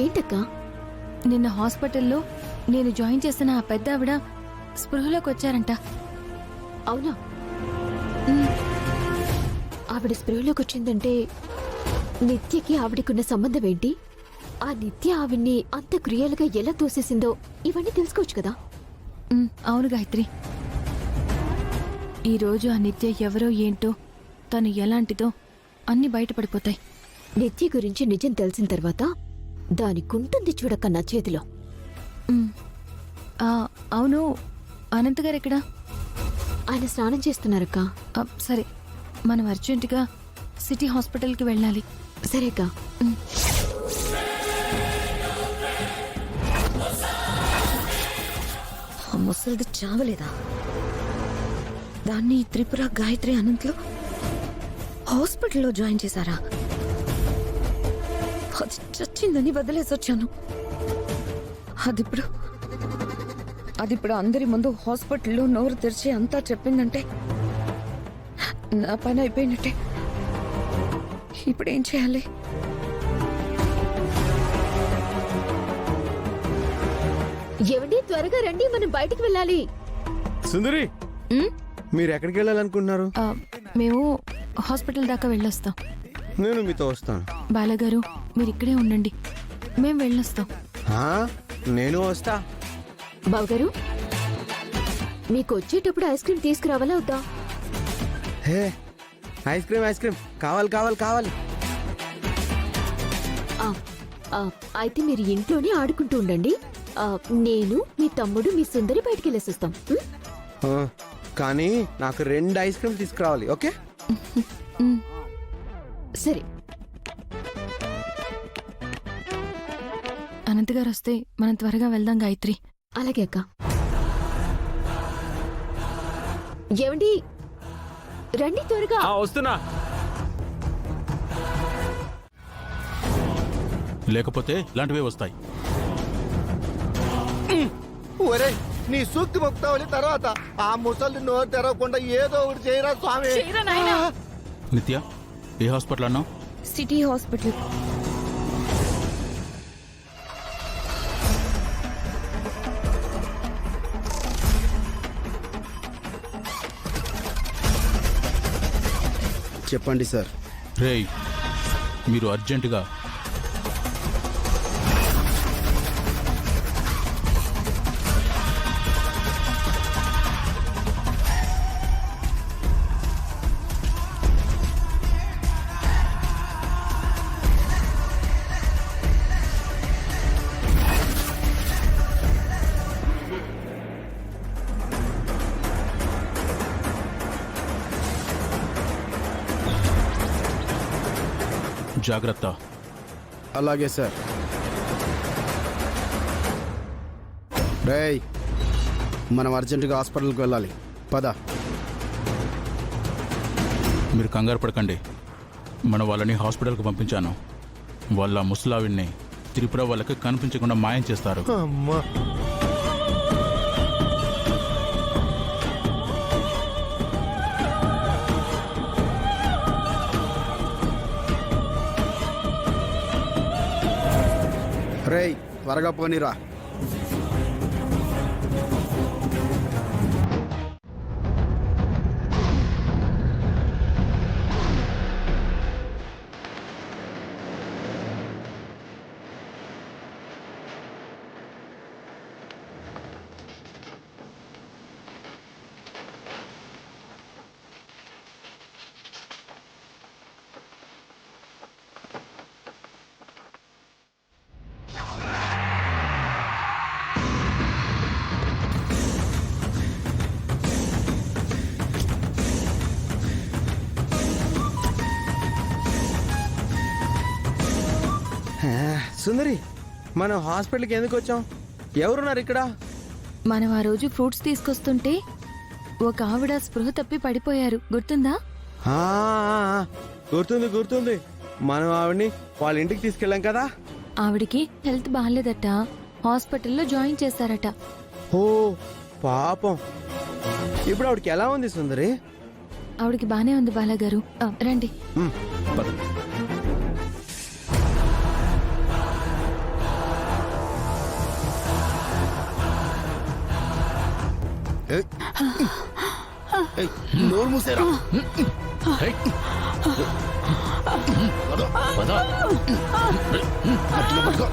ఏంటక్కా? నిన్న హాస్పిటల్లో నేను జాయిన్ చేసిన ఆ పెద్ద ఆవిడ స్పృహలోకి వచ్చారంట. అవునా? ఆవిడ స్పృహలోకి వచ్చిందంటే నిత్యకి ఆవిడకున్న సంబంధం ఏంటి? ఆ నిత్య ఆవిడ్ని అంత క్రియలుగా ఎలా తోసేసిందో ఇవన్నీ తెలుసుకోవచ్చు కదా. అవును గాయత్రి, ఈరోజు ఆ నిత్య ఎవరో ఏంటో, తను ఎలాంటిదో అన్నీ బయటపడిపోతాయి. నిత్య గురించి నిజం తెలిసిన తర్వాత దానికుంటుంది చూడక్క నా చేతిలో. అవును, అనంత్ గారు ఎక్కడా? ఆయన స్నానం చేస్తున్నారక్క. సరే, మనం అర్జెంటుగా సిటీ హాస్పిటల్కి వెళ్ళాలి. సరేకా. ముసలిది చావలేదా? దాన్ని త్రిపుర, గాయత్రి, అనంత్లో హాస్పిటల్లో జాయిన్ చేశారా? అది చచ్చిందని వదిలేసొచ్చాను. అదిప్పుడు అందరి ముందు హాస్పిటల్లో నోరు తెరిచి అంతా చెప్పిందంటే నా పని అయిపోయినట్టే. ఇప్పుడేం చేయాలి? ఏమండి, త్వరగా రండి, మనం బయటికి వెళ్ళాలి. సుందరి, మీరు ఎక్కడికి వెళ్ళాలనుకుంటున్నారు? మేము హాస్పిటల్ దాకా వెళ్ళొస్తాం. నేను మీతో వస్తాను. బాలగారు, మీరు ఇక్కడే ఉండండి, మేము వెళ్ళొస్తాం. నేను వస్తా. బావగారు, మీకు వచ్చేటప్పుడు ఐస్ క్రీమ్ తీసుకురావాలా వద్దా? హే, ఐస్ క్రీమ్ కావాలి కావాలి కావాలి. అయితే మీరు ఇంట్లోనే ఆడుకుంటూ ఉండండి. నేను, మీ తమ్ముడు, మీ సుందరి బయటికి వెళ్ళేసొస్తాం. కానీ నాకు 2 ఐస్ క్రీమ్ తీసుకురావాలి, ఓకే? సరే. అనంత్ గారు వస్తే మనం త్వరగా వెళ్దాం గాయత్రి. అలాగే అక్క. ఏమండి, రండి త్వరగా. వస్తున్నా. లేకపోతే ఇలాంటివే వస్తాయి. ఒరే, నీ సూక్తి మొక్తావలి తర్వాత ఆ ముసలి నోరు తెరవకుండా ఏదో ఒకటి చేయరా స్వామి. నిత్య, ఏ హాస్పిటల్ అన్నావు? City hospital. చెప్పండి సార్. రేయ్, మీరు అర్జెంటుగా జాగ్రత్త. అలాగే సార్. రేయ్, మనం అర్జెంటుగా హాస్పిటల్కి వెళ్ళాలి, పద. మీరు కంగారు పడకండి, మన వాళ్ళని హాస్పిటల్కి పంపించాను. వాళ్ళ ముసలావిడ్ని త్రిపుర వాళ్ళకి కనిపించకుండా మాయం చేస్తారు. అమ్మా, రేయ్, త్వరగా పోనీరా. సుందరి, మనం హాస్పిటల్కి ఎందుకు వచ్చాం? ఎవరున్నారు ఇక్కడ? మనం ఆ రోజు ఫ్రూట్స్ తీసుకొస్తుంటే ఒక ఆవిడ స్పృహ తప్పి పడిపోయారు, గుర్తుందా? గుర్తుంది. మనం ఆవిడ్ని వాళ్ళ ఇంటికి తీసుకెళ్ళాం కదా. ఆవిడికి హెల్త్ బాగాలేదట, హాస్పిటల్లో జాయిన్ చేశారట. ఓ పాపం. ఇప్పుడు ఆవిడకి ఎలా ఉంది సుందరి? ఆవిడికి బానే ఉంది బాలగారు. రండి. ఏయ్. ఏయ్, నోరు మూసేరా ఏయ్, పద, పద. గట్టిగా పట్టుకో.